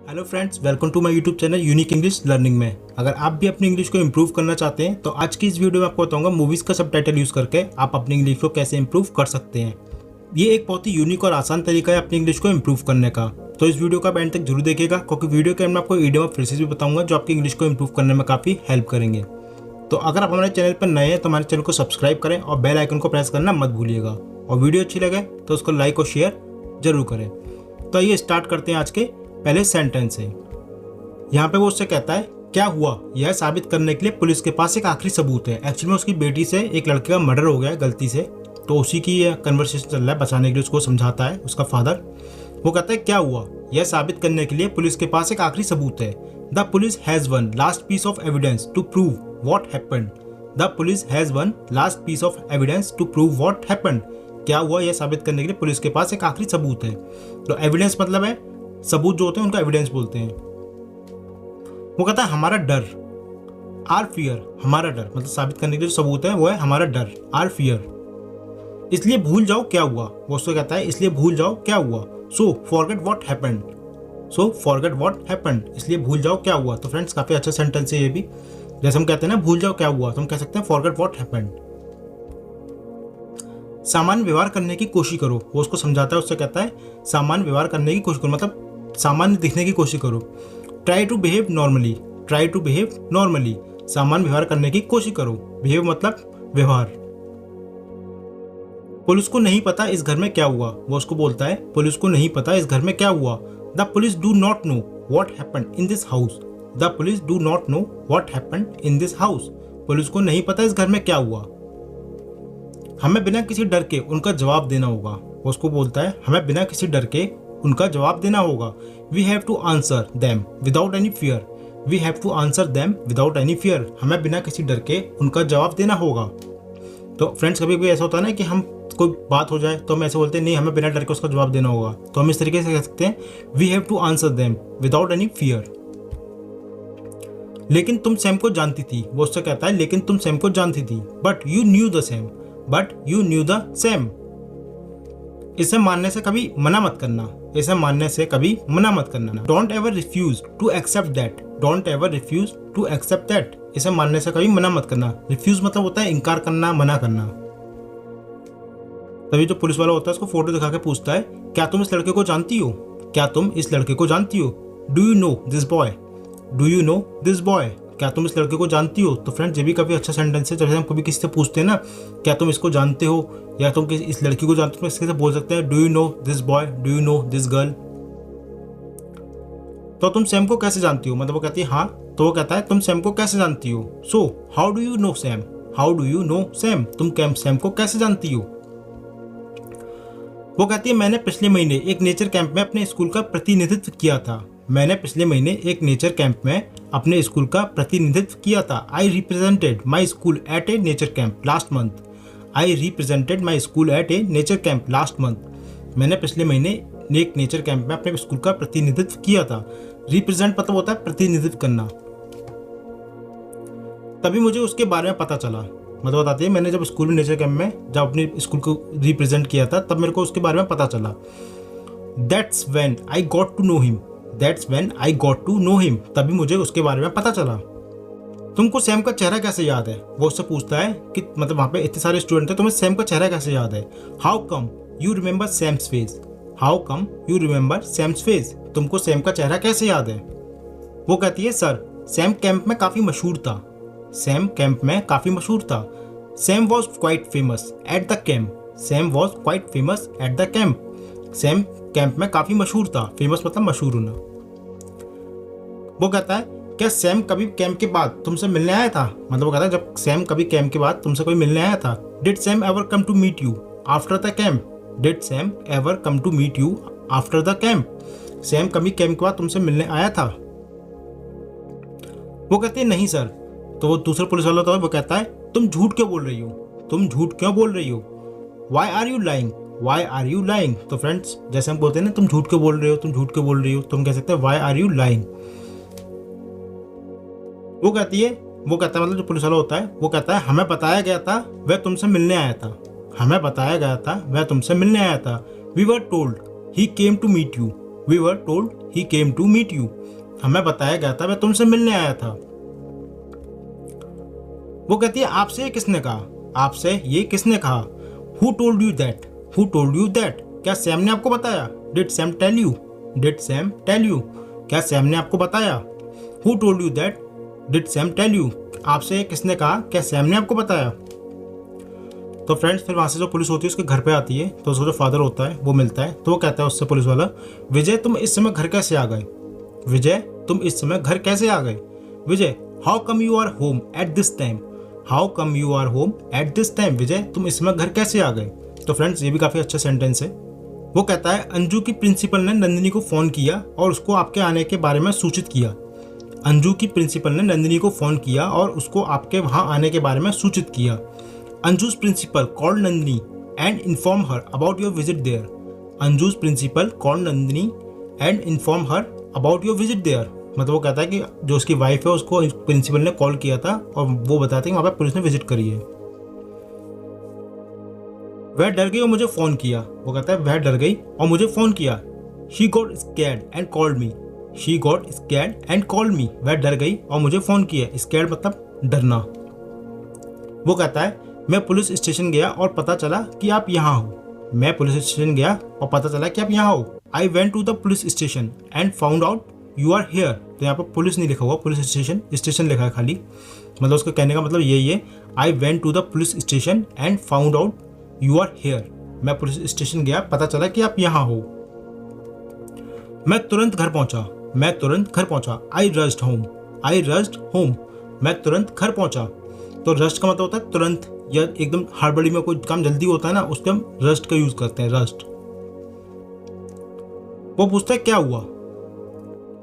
Hello friends, welcome to my YouTube channel unique English learning में। अगर आप भी अपनी इंग्लिश को इंप्रूव करना चाहते हैं तो आज की इस वीडियो में आपको बताऊंगा मूवीज़ का सबटाइटल यूज़ करके आप अपनी इंग्लिश को कैसे इंप्रूव कर सकते हैं। ये एक बहुत ही यूनिक और आसान तरीका है अपनी इंग्लिश को इंप्रूव करने का। तो इस वीडियो का एंड तक जरूर देखिएगा, क्योंकि वीडियो के एंड में आपको इडियम और फ्रेजेस भी बताऊंगा जो आपकी इंग्लिश को इंप्रूव करने में काफ़ी हेल्प करेंगे। तो अगर आप हमारे चैनल पर नए हैं तो हमारे चैनल को सब्सक्राइब करें और बेल आइकन को प्रेस करना मत भूलिएगा। और वीडियो अच्छी लगे तो उसको लाइक और शेयर जरूर करें। तो आइए स्टार्ट करते हैं आज के पहले सेंटेंस से। यहाँ पे वो उससे कहता है, क्या हुआ यह साबित करने के लिए पुलिस के पास एक आखिरी सबूत है। एक्चुअली में उसकी बेटी से एक लड़के का मर्डर हो गया है गलती से, तो उसी की यह कन्वर्सेशन चल रहा है। बचाने के लिए उसको समझाता है उसका फादर। वो कहता है, क्या हुआ यह साबित करने के लिए पुलिस के पास एक आखिरी सबूत है। The police has one last piece of evidence to prove what happened. The police has one last piece of evidence to prove what happened. क्या हुआ यह साबित करने के लिए पुलिस के पास एक आखिरी सबूत है। तो एविडेंस मतलब है सबूत जो होते हैं उनको एविडेंस बोलते हैं। वो कहता है हमारा डर, आर फियर। हमारा डर मतलब साबित करने के लिए जो सबूत है वो है हमारा डर, आर फियर। इसलिए भूल जाओ क्या हुआ। वो उसको कहता है इसलिए भूल जाओ क्या हुआ। So forget what happened. So forget what happened, इसलिए भूल जाओ क्या हुआ। तो फ्रेंड्स काफी अच्छा सेंटेंस है ये भी। जैसे हम कहते हैं ना भूल जाओ क्या हुआ, तो हम कह सकते हैं फॉरगेट व्हाट हैपेंड। सामान्य व्यवहार करने की कोशिश करो। वो उसको समझाता है, उससे कहता है सामान्य व्यवहार करने की कोशिश करो, मतलब सामान्य दिखने की कोशिश करो। Try to behave normally. Try to behave normally, सामान्य व्यवहार करने की कोशिश करो। बिहेव मतलब व्यवहार। पुलिस को नहीं पता इस घर में क्या हुआ। वो उसको बोलता है पुलिस को नहीं पता इस घर में क्या हुआ। The police do not know what happened in this house. The police do not know what happened in this house. Police को नहीं पता इस घर में क्या हुआ। हमें बिना किसी डर के उनका जवाब देना होगा। वो उसको बोलता है हमें बिना किसी डर के उनका जवाब देना होगा। We have to answer them without any fear. We have to answer them without any fear. हमें बिना किसी डर के उनका जवाब देना होगा। तो फ्रेंड्स कभी कभी ऐसा होता है ना कि हम कोई बात हो जाए तो हम ऐसे बोलते हैं नहीं हमें बिना डर के उसका जवाब देना होगा। तो हम इस तरीके से कह सकते हैं we have to answer them without any fear. लेकिन तुम सैम को जानती थी। वो उससे कहता है लेकिन तुम सैम को जानती थी। But you new the Sam. But you new the Sam. इसे मानने से कभी मना मत करना। इसे मानने से कभी मना मत करना। Don't ever refuse to accept that. Don't ever refuse to accept that. इसे मानने से कभी मना मत करना। रिफ्यूज मतलब होता है इनकार करना, मना करना। तभी जो पुलिस वाला होता है उसको फोटो दिखा के पूछता है क्या तुम इस लड़के को जानती हो। क्या तुम इस लड़के को जानती हो। Do you know this boy. Do you know this boy. क्या तुम इस लड़के को जानती हो। तो फ्रेंड्स ये भी काफी अच्छा सेंटेंस है। जैसे हम कभी किसी से पूछते हैं ना क्या तुम इसको जानते हो या तुम इस लड़की को जानते हो, इसके से बोल सकते हैं do you know this boy, do you know this girl. तो तुम सैम को कैसे जानती हो, मतलब वो कहती है हाँ। तो वो कहता है तुम सैम को कैसे जानती हो। So how do you know Sam. How do you know Sam, तुम सैम को कैसे जानती हो। वो कहती है मैंने पिछले महीने एक नेचर कैंप में अपने स्कूल का प्रतिनिधित्व किया था। मैंने पिछले महीने एक नेचर कैंप में अपने स्कूल का प्रतिनिधित्व किया था। I represented my school eight A nature camp last month. I represented my school eight A nature camp last month. मैंने पिछले महीने एक नेचर कैंप में अपने स्कूल का प्रतिनिधित्व किया था। रिप्रेजेंट मतलब होता है प्रतिनिधित्व करना। तभी मुझे उसके बारे में पता चला। मतलब बताते हैं मैंने जब स्कूल में नेचर कैंप में जब अपने स्कूल को रिप्रेजेंट किया था तब मेरे को उसके बारे में पता चला। That's when I got to know him. That's when I got to know him, तभी मुझे उसके बारे में पता चला। तुमको सैम का चेहरा कैसे याद है। वो उससे पूछता है कि मतलब वहाँ पे इतने सारे स्टूडेंट थे, तुम्हें सैम का चेहरा कैसे याद है। How come you remember Sam's face. How come you remember Sam's face, तुमको सैम का चेहरा कैसे याद है। वो कहती है सर सैम कैंप में काफ़ी मशहूर था। सैम कैंप में काफ़ी मशहूर था। Sam was quite famous at the camp. Sam was quite famous at the camp. Sam camp में काफ़ी मशहूर था। फेमस मतलब मशहूर होना। वो कहता है क्या सैम कभी कैंप के बाद तुमसे मिलने आया था। मतलब वो कहता है जब सैम कभी कैंप के बाद तुमसे कोई मिलने आया था। Did Sam ever come to meet you after the camp. Did Sam ever come to meet you after the camp. Sam कभी कैंप के बाद तुमसे मिलने आया था। वो कहती है नहीं सर। तो वो दूसरा पुलिस वाला होता है वो कहता है तुम झूठ क्यों बोल रही हो। तुम झूठ क्यों बोल रही हो। Why are you lying. Why are you lying. तो फ्रेंड्स जैसे हम बोलते हैं ना तुम झूठ क्यों बोल रहे हो, तुम झूठ क्यों बोल रही हो, तो हम कह सकते हैं वाई आर यू लाइंग। वो कहता है मतलब जो पुलिस वाला होता है वो कहता है हमें बताया गया था वह तुमसे मिलने आया था। हमें बताया गया था वह तुमसे मिलने आया था। We were told he came to meet you. We were told he came to meet you. हमें बताया गया था वह तुमसे मिलने आया था। वो कहती है आपसे ये किसने कहा, आपसे ये किसने कहा। Who told you that, who told you that, क्या सैम ने आपको बताया। Did Sam tell you, did Sam tell you, क्या सैम ने आपको बताया। Who told you that, did Sam tell you, आपसे किसने कहा, क्या सैम ने आपको बताया। तो फ्रेंड्स फिर वहाँ से जो पुलिस होती है उसके घर पे आती है, तो उसका जो फादर होता है वो मिलता है। तो वो कहता है उससे पुलिस वाला, विजय तुम इस समय घर कैसे आ गए, विजय तुम इस समय घर कैसे आ गए। Vijay how come you are home at this time, how come you are home at this time, Vijay तुम इस समय घर कैसे आ गए। तो फ्रेंड्स ये भी काफ़ी अच्छा सेंटेंस है। वो कहता है अंजू की प्रिंसिपल ने नंदिनी को फ़ोन किया और उसको आपके आने के बारे में सूचित किया। अंजू की प्रिंसिपल ने नंदिनी को फ़ोन किया और उसको आपके वहाँ आने के बारे में सूचित किया। अंजू's principal called Nandini and informed her about your visit there. अंजू's principal called Nandini and informed her about your visit there. मतलब वो कहता है कि जो उसकी वाइफ है उसको प्रिंसिपल ने कॉल किया था और वो बताते हैं कि वहाँ पे पुलिस ने विजिट करी है। वह डर गई और मुझे फ़ोन किया। वो कहता है वह डर गई और मुझे फ़ोन किया। She got scared and called me. She got scared and called me. वह डर गई और मुझे फ़ोन किया। Scared मतलब डरना। वो कहता है मैं पुलिस स्टेशन गया और पता चला कि आप यहाँ हो। मैं पुलिस स्टेशन गया और पता चला कि आप यहाँ हो। I went to the police station and found out you are here. तो यहाँ पर पुलिस नहीं लिखा हुआ, पुलिस स्टेशन, स्टेशन लिखा है खाली। मतलब उसका कहने का मतलब यही है, I went to the police station and found out you are here. मैं पुलिस स्टेशन गया, पता चला कि आप यहाँ हो। मैं तुरंत घर पहुँचा, मैं तुरंत घर पहुँचा। आई रश्ड होम, आई रश्ड होम, मैं तुरंत घर पहुँचा। तो रश्ड का मतलब होता है तुरंत या एकदम हड़बड़ी में कोई काम जल्दी होता है ना, उसके हम रश्ड का यूज करते हैं, रश्ड। वो पूछता है क्या हुआ,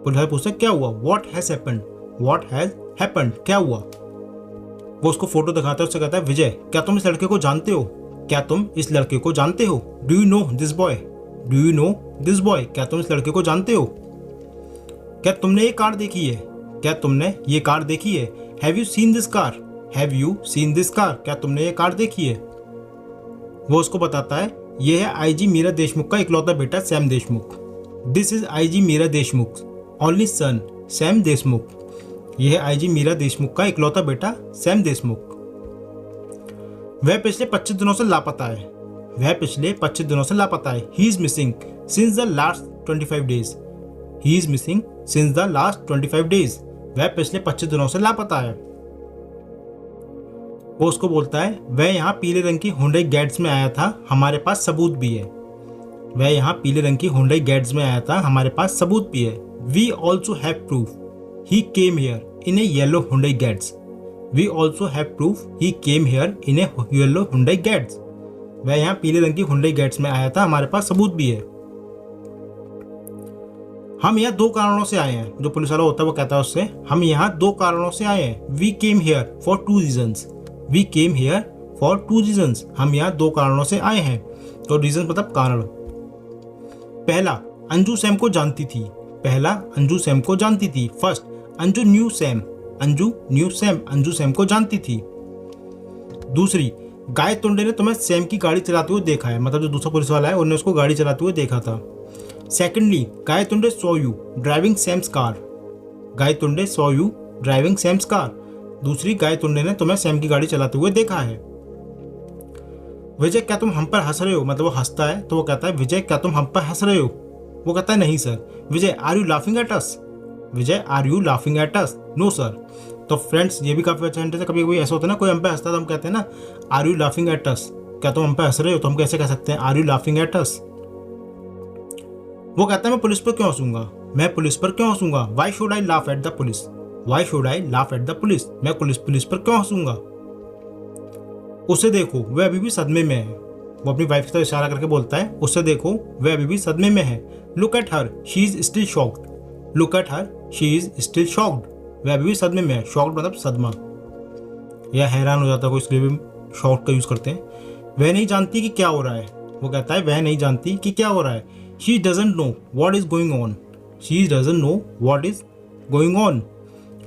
पुलिस पूछता है क्या हुआ, what has happened, what has happened, क्या हुआ। वो उसको फोटो दिखाता है, उससे कहता है विजय क्या तुम इस लड़के को जानते हो, क्या तुम इस लड़के को जानते हो। Do you know this boy, do you know this boy, क्या तुम इस लड़के को जानते हो। क्या तुमने ये कार देखी है, क्या तुमने ये कार देखी है। Have you seen this car, have you seen this car, क्या तुमने ये कार देखी है। वो उसको बताता है ये है आईजी मीरा देशमुख का इकलौता बेटा Sam Deshmukh. This is IG Meera Deshmukh only son Sam Deshmukh. यह है आईजी मीरा देशमुख का इकलौता बेटा सैम देशमुख। वह पिछले 25 दिनों से लापता है, वह पिछले 25 दिनों से लापता है। He is missing since the last 25 days, he is missing since the last 25 days. वह पिछले 25 दिनों से लापता है। वो उसको बोलता है वह यहाँ पीले रंग की हुंडई गैट्स में आया था, हमारे पास सबूत भी है। वह यहाँ पीले रंग की हुंडई गैट्स में आया था, हमारे पास सबूत भी है। We also have proof he came here in a yellow Hyundai Getz. We also have proof he came here in a yellow Hyundai Getz. वह यहाँ पीले रंग की हुंडई गैट्स में आया था, हमारे पास सबूत भी है। हम यहाँ 2 कारणों से आए हैं। जो पुलिस वाला होता है वो कहता है उससे हम यहाँ 2 कारणों से आए हैं। We came here for 2 reasons, we came here for 2 reasons. हम यहाँ 2 कारणों से आए हैं। तो रीजन मतलब कारण। पहला, अंजू सैम को जानती थी। पहला, अंजू सैम को जानती थी। First, Anju new Sam, Anju new Sam, Anju Sam को जानती थी। दूसरी, गाय तुंडे ने तुम्हें सैम की गाड़ी चलाते हुए देखा है। मतलब जो दूसरा पुलिस वाला है उन्होंने उसको गाड़ी चलाते हुए देखा था। Secondly, Guy Tunde saw you driving Sam's car. Guy Tunde saw you driving Sam's car. दूसरी, गाय तुंडे ने तुम्हें सैम की गाड़ी चलाते हुए देखा है। विजय क्या तुम हम पर हंस रहे हो। मतलब वो हंसता है तो वो कहता है विजय क्या तुम हम पर हंस रहे हो। वो कहता है नहीं sir. Vijay are you laughing at us, Vijay are you laughing at us. No sir. तो फ्रेंड्स ये भी काफी अच्छा सेंटेंस है। कभी कभी ऐसा होता है ना, कोई हम पे हंसता है तो हम कहते हैं ना are you laughing at us, क्या तुम हम पे हंस रहे हो। तो हम कैसे कह सकते हैं are you laughing at us. वो कहता है मैं पुलिस पर क्यों हंसूंगा, मैं पुलिस पर क्यों हंसूंगा। Why should I laugh at the police, why should I laugh at the police, मैं पुलिस पर क्यों हंसूंगा। उसे देखो वह अभी भी सदमे में है। वो अपनी वाइफ की तरफ इशारा करके बोलता है उसे देखो वह अभी भी सदमे में है। Look at her she is still shocked, look at her she is still shocked. वह अभी भी सदमे में है। शॉक्ड मतलब सदमा या हैरान हो जाता है कोई, इसलिए भी शॉक्ड का यूज करते हैं। वह नहीं जानती कि क्या हो रहा है। वो कहता है वह नहीं जानती कि क्या हो रहा है। She doesn't know what is going on, she doesn't know what is going on.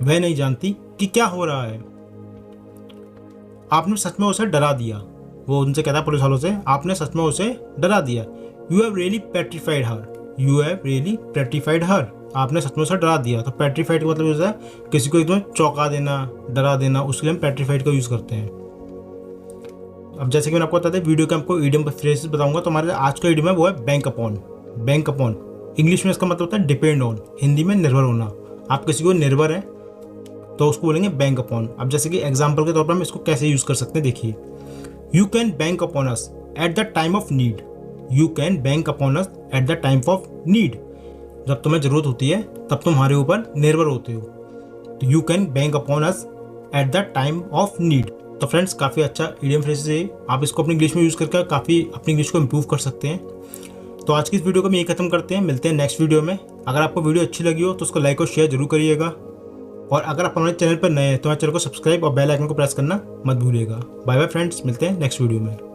वह नहीं जानती कि क्या हो रहा है। आपने सच में उसे डरा दिया। वो उनसे कहता है पुलिस वालों से आपने सच में उसे डरा दिया। You have really petrified her, you have really petrified her, आपने सचमुच से डरा दिया। तो पेट्रीफाइड का मतलब होता है किसी को एकदम चौंका देना, डरा देना, उसके लिए हम पेट्रीफाइड का यूज़ करते हैं। अब जैसे कि मैंने आपको बताया था वीडियो के आपको ईडियम फ्रेजेस बताऊंगा, तो हमारे आज का ईडियम है वो है bank upon. Bank upon English में इसका मतलब होता है डिपेंड ऑन, हिंदी में निर्भर होना। आप किसी को निर्भर हैं तो उसको बोलेंगे बैंक अपॉन। अब जैसे कि एग्जाम्पल के तौर पर हम इसको कैसे यूज़ कर सकते हैं, देखिए, you can bank upon us at the time of need. You can bank upon us at the time of need, जब तुम्हें ज़रूरत होती है तब तुम हमारे ऊपर निर्भर होते हो। तो you can bank upon us at the time of need. तो फ्रेंड्स, काफ़ी अच्छा ईडियम फ्रेज है, आप इसको अपनी इंग्लिश में यूज़ करके काफ़ी अपनी इंग्लिश को इम्प्रूव कर सकते हैं। तो आज की इस वीडियो को हम यही खत्म करते हैं, मिलते हैं नेक्स्ट वीडियो में। अगर आपको वीडियो अच्छी लगी हो तो उसको लाइक और शेयर जरूर करिएगा, और अगर आप हमारे चैनल पर नए हैं तो हमारे चैनल को सब्सक्राइब और बेल आइकन को प्रेस करना मत भूलिएगा। बाय बाय फ्रेंड्स, मिलते हैं नेक्स्ट वीडियो में।